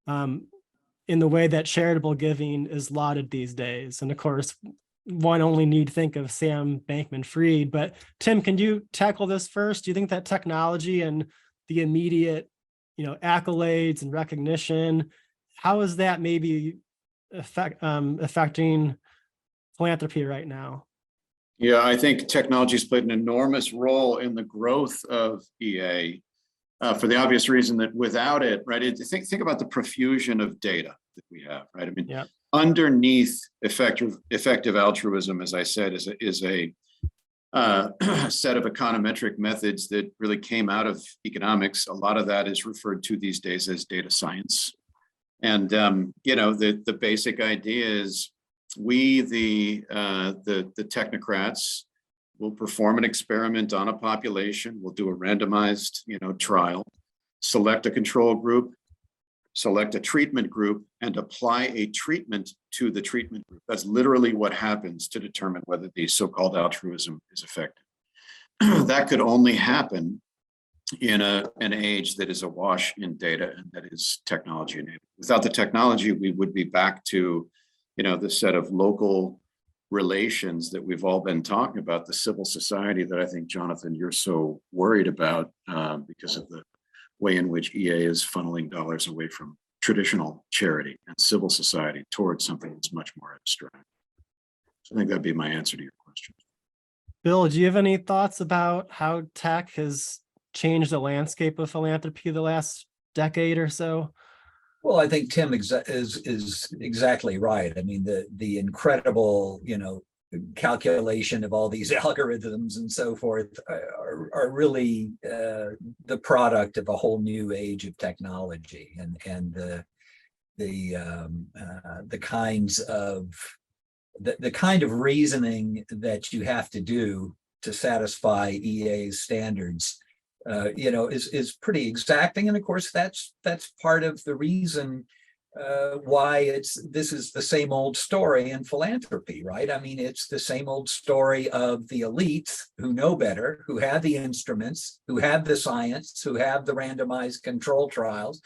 A: in the way that charitable giving is lauded these days? And of course, one only need think of Sam Bankman-Fried. But Tim, can you tackle this first? Do you think that technology and the immediate, accolades and recognition, how is that maybe affecting philanthropy right now?
D: Yeah, I think technology has played an enormous role in the growth of EA for the obvious reason that without it, right? Think about the profusion of data that we have, right? I mean,
A: yeah.
D: Underneath effective altruism, as I said, is a set of econometric methods that really came out of economics. A lot of that is referred to these days as data science. And the basic idea is we, the technocrats, will perform an experiment on a population. We'll do a randomized, trial, select a control group, select a treatment group, and apply a treatment to the treatment group. That's literally what happens to determine whether the so-called altruism is effective. That could only happen in an age that is awash in data and that is technology enabled. Without the technology, we would be back to, the set of local relations that we've all been talking about, the civil society that I think, Jonathan, you're so worried about because of the way in which EA is funneling dollars away from traditional charity and civil society towards something that's much more abstract. So I think that'd be my answer to your question.
A: Bill, do you have any thoughts about how tech has changed the landscape of philanthropy the last decade or so?
B: Well, I think Tim is exactly right. I mean, the incredible, calculation of all these algorithms and so forth are really the product of a whole new age of technology, and the kinds of the kind of reasoning that you have to do to satisfy EA's standards is pretty exacting. And of course, that's part of the reason why this is the same old story in philanthropy, right? I mean, it's the same old story of the elites who know better, who have the instruments, who have the science, who have the randomized control trials.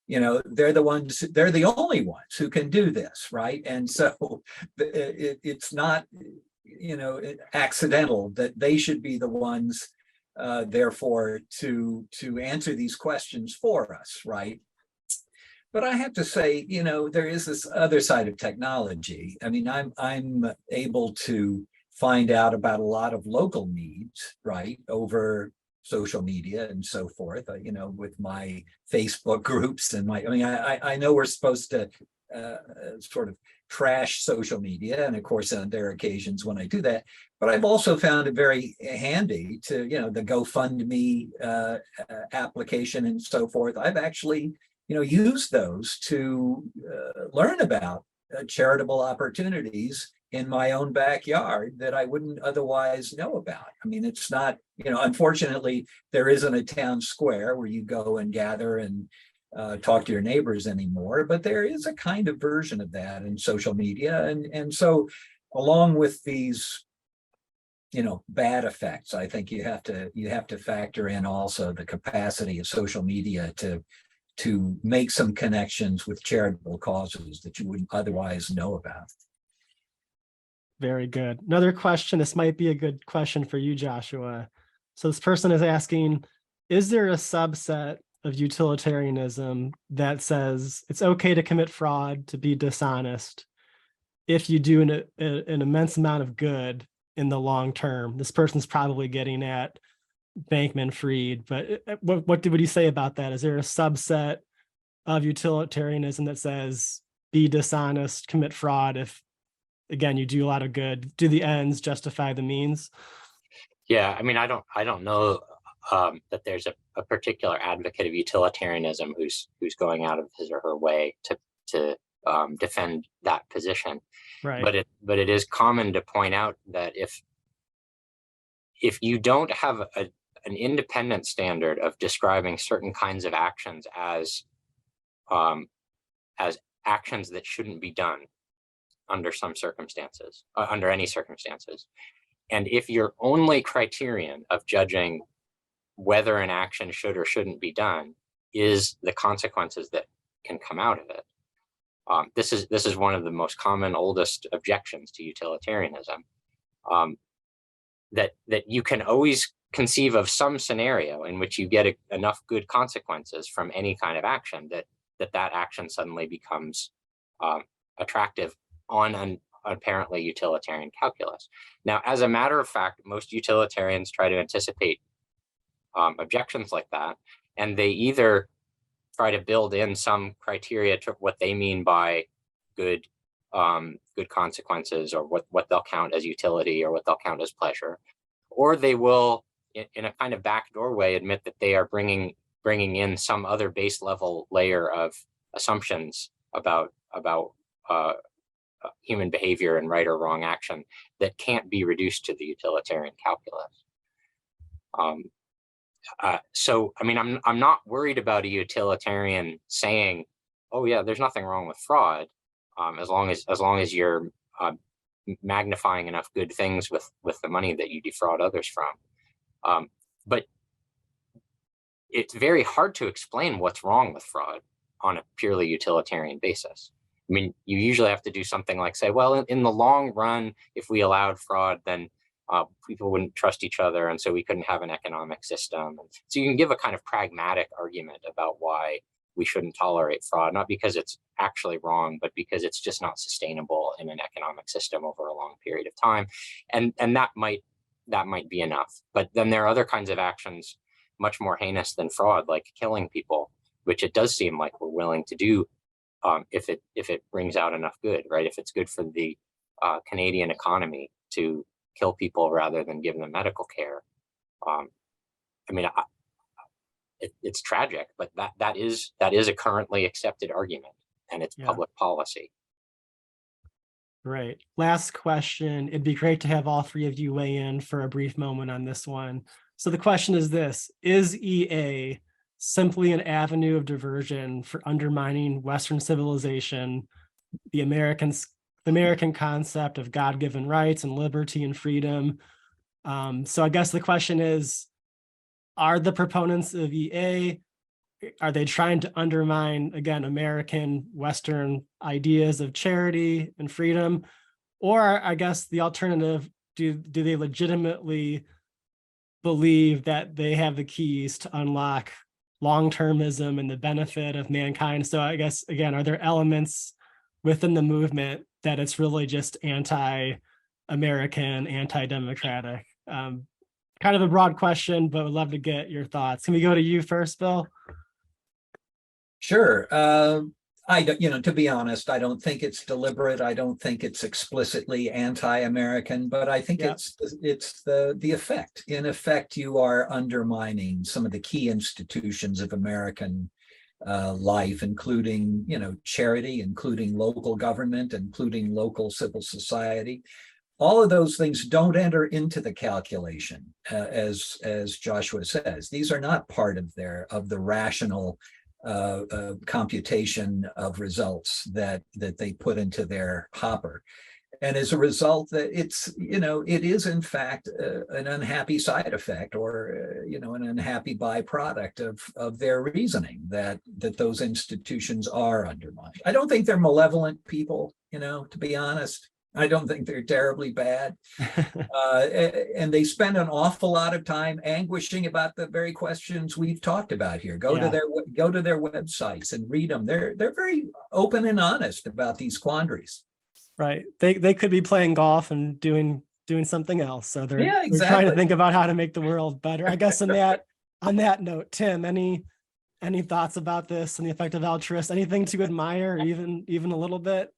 B: You know, they're the only ones who can do this, right? And so it's not, you know, accidental that they should be the ones, therefore, to answer these questions for us, right? But I have to say, you know, there is this other side of technology. I mean, I'm able to find out about a lot of local needs, right, over social media and so forth, you know, with my Facebook groups and I know we're supposed to sort of trash social media. And of course, there are occasions when I do that, but I've also found it very handy to, you know, the GoFundMe application and so forth. I've actually, you know, use those to learn about charitable opportunities in my own backyard that I wouldn't otherwise know about. I mean, it's not, you know, unfortunately, there isn't a town square where you go and gather and talk to your neighbors anymore, but there is a kind of version of that in social media. And so along with these, you know, bad effects, I think you have to factor in also the capacity of social media to make some connections with charitable causes that you wouldn't otherwise know about.
A: Very good. Another question. This might be a good question for you, Joshua. So this person is asking, is there a subset of utilitarianism that says it's okay to commit fraud, to be dishonest, if you do an immense amount of good in the long term? This person's probably getting at Bankman-Fried, but what would you say about that? Is there a subset of utilitarianism that says be dishonest, commit fraud if, again, you do a lot of good, do the ends justify the means?
C: Yeah, I mean, I don't know that there's a particular advocate of utilitarianism who's going out of his or her way to defend that position.
A: Right.
C: But it is common to point out that if you don't have an independent standard of describing certain kinds of actions as actions that shouldn't be done under some circumstances, under any circumstances, and if your only criterion of judging whether an action should or shouldn't be done is the consequences that can come out of it, this is one of the most common, oldest objections to utilitarianism. That you can always conceive of some scenario in which you get enough good consequences from any kind of action that action suddenly becomes attractive on an apparently utilitarian calculus. Now, as a matter of fact, most utilitarians try to anticipate objections like that, and they either try to build in some criteria to what they mean by good consequences, or what they'll count as utility, or what they'll count as pleasure, or they will, in a kind of backdoor way, admit that they are bringing in some other base level layer of assumptions about human behavior and right or wrong action that can't be reduced to the utilitarian calculus. So, I mean, I'm not worried about a utilitarian saying, "Oh yeah, there's nothing wrong with fraud," as long as you're magnifying enough good things with the money that you defraud others from. But it's very hard to explain what's wrong with fraud on a purely utilitarian basis. I mean, you usually have to do something like say, well, in the long run, if we allowed fraud, then people wouldn't trust each other, and so we couldn't have an economic system. And so you can give a kind of pragmatic argument about why we shouldn't tolerate fraud, not because it's actually wrong, but because it's just not sustainable in an economic system over a long period of time. And that might be enough. But then there are other kinds of actions much more heinous than fraud, like killing people, which it does seem like we're willing to do if it brings out enough good, right? If it's good for the Canadian economy to kill people rather than give them medical care. I mean, it's tragic, but that is a currently accepted argument, and it's public policy.
A: Right. Last question. It'd be great to have all three of you weigh in for a brief moment on this one. So the question is this: is EA simply an avenue of diversion for undermining Western civilization, the American concept of God-given rights and liberty and freedom. So I guess the question is, are the proponents of EA, are they trying to undermine, again, American Western ideas of charity and freedom? Or I guess the alternative, do they legitimately believe that they have the keys to unlock long-termism and the benefit of mankind? So I guess, again, are there elements within the movement that it's really just anti-American, anti-democratic? Kind of a broad question, but would love to get your thoughts. Can we go to you first, Bill?
B: Sure. I don't, to be honest, I don't think it's deliberate. I don't think it's explicitly anti-American, but I think it's the effect. In effect, you are undermining some of the key institutions of American life, including, charity, including local government, including local civil society. All of those things don't enter into the calculation, as Joshua says. These are not part of the rational computation of results that they put into their hopper. And as a result, that it is in fact an unhappy side effect, or an unhappy byproduct of their reasoning that those institutions are undermined. I don't think they're malevolent people, to be honest. I don't think they're terribly bad. And they spend an awful lot of time anguishing about the very questions we've talked about here. Go to their websites and read them. They're very open and honest about these quandaries.
A: Right. They could be playing golf and doing something else. So they're trying to think about how to make the world better. I guess on that note, Tim, any thoughts about this and the effect of altruists? Anything to admire, even a little bit?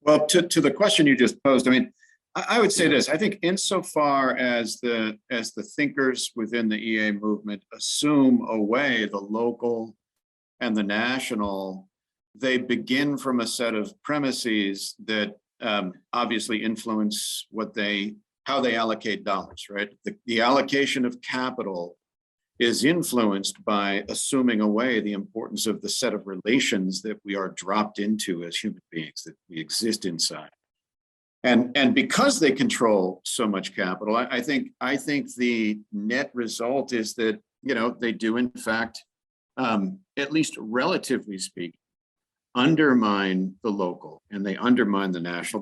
D: Well, to the question you just posed, I mean, I would say this. I think insofar as the thinkers within the EA movement assume away the local and the national, they begin from a set of premises that obviously influence how they allocate dollars, right? The allocation of capital is influenced by assuming away the importance of the set of relations that we are dropped into as human beings, that we exist inside. And because they control so much capital, I think the net result is that, they do in fact, at least relatively speaking, undermine the local and they undermine the national,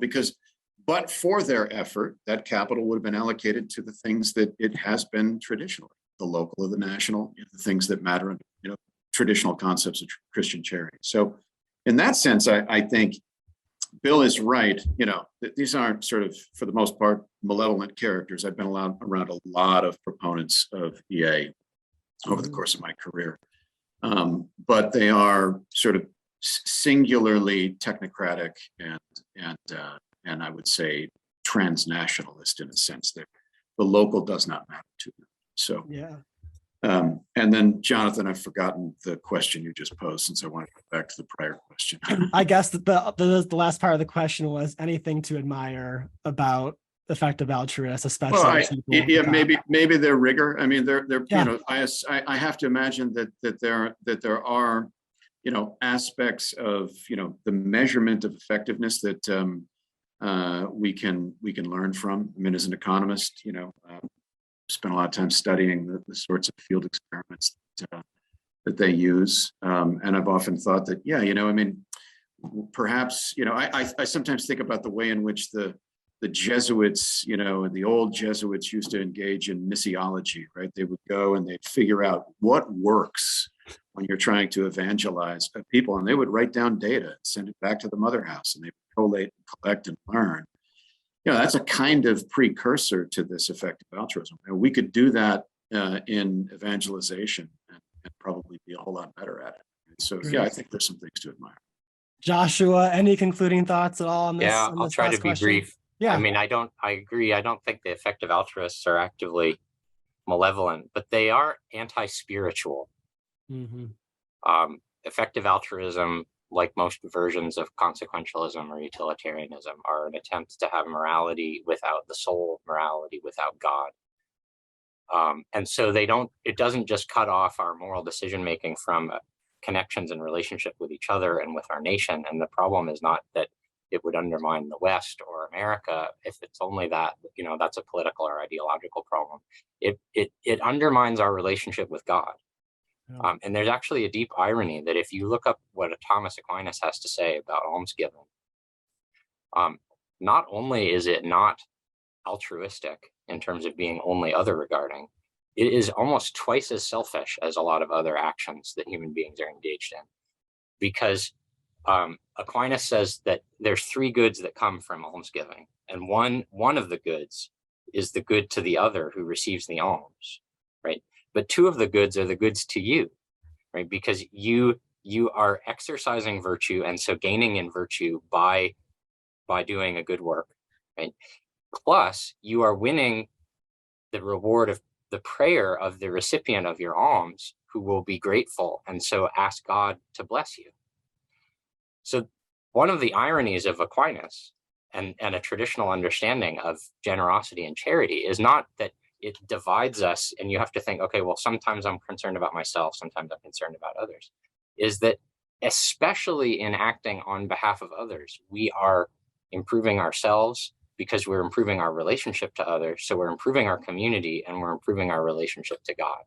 D: but for their effort, that capital would have been allocated to the things that it has been traditionally. The local or the national, the things that matter, traditional concepts of Christian charity. So in that sense, I think Bill is right. These aren't sort of, for the most part, malevolent characters. I've been around a lot of proponents of EA over the course of my career. But they are sort of singularly technocratic and I would say transnationalist in a sense that the local does not matter to them. So,
A: yeah.
D: And then Jonathan, I've forgotten the question you just posed since I wanted to go back to the prior question.
A: I guess the last part of the question was anything to admire about the effect of altruists, especially.
D: Maybe their rigor. I mean, they're I have to imagine that there are aspects of the measurement of effectiveness that we can learn from. I mean, as an economist, spent a lot of time studying the sorts of field experiments that they use. And I've often thought that, perhaps, I sometimes think about the way in which the Jesuits, the old Jesuits used to engage in missiology, right? They would go and they'd figure out what works when you're trying to evangelize people. And they would write down data and send it back to the mother house, and they would collate and collect and learn. That's a kind of precursor to this effective altruism. And we could do that in evangelization and probably be a whole lot better at it. So, I think there's some things to admire.
A: Joshua, any concluding thoughts at all on this?
C: Yeah, I'll try to be brief.
A: Yeah.
C: I mean, I agree. I don't think the effective altruists are actively malevolent, but they are anti-spiritual.
A: Mm-hmm.
C: Effective altruism, like most versions of consequentialism or utilitarianism, are an attempt to have morality without the soul, morality without God. And so it doesn't just cut off our moral decision-making from connections and relationship with each other and with our nation. And the problem is not that it would undermine the West or America. If it's only that, that's a political or ideological problem. It undermines our relationship with God. And there's actually a deep irony that if you look up what Thomas Aquinas has to say about almsgiving, not only is it not altruistic in terms of being only other regarding, it is almost twice as selfish as a lot of other actions that human beings are engaged in. Because Aquinas says that there's three goods that come from almsgiving, and one of the goods is the good to the other who receives the alms, right? But two of the goods are the goods to you, right? Because you are exercising virtue, and so gaining in virtue by doing a good work, right? Plus, you are winning the reward of the prayer of the recipient of your alms, who will be grateful and so ask God to bless you. So one of the ironies of Aquinas and a traditional understanding of generosity and charity is not that it divides us and you have to think, okay, well, sometimes I'm concerned about myself, sometimes I'm concerned about others, is that especially in acting on behalf of others, we are improving ourselves because we're improving our relationship to others. So we're improving our community and we're improving our relationship to God.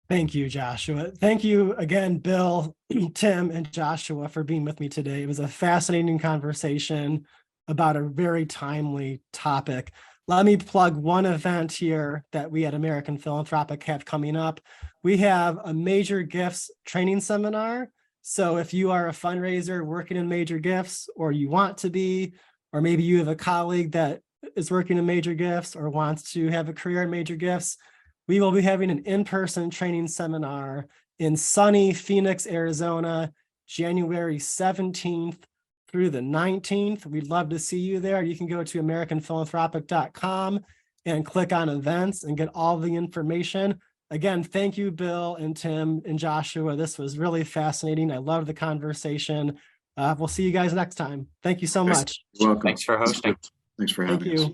A: Thank you, Joshua. Thank you again, Bill, Tim, and Joshua for being with me today. It was a fascinating conversation about a very timely topic. Let me plug one event here that we at American Philanthropic have coming up. We have a major gifts training seminar. So if you are a fundraiser working in major gifts, or you want to be, or maybe you have a colleague that is working in major gifts or wants to have a career in major gifts, we will be having an in-person training seminar in sunny Phoenix, Arizona, January 17th through the 19th. We'd love to see you there. You can go to americanphilanthropic.com and click on events and get all the information. Again, thank you, Bill and Tim and Joshua. This was really fascinating. I love the conversation. We'll see you guys next time. Thank you so much.
D: You're welcome.
C: Thanks for hosting.
D: Thanks for having us.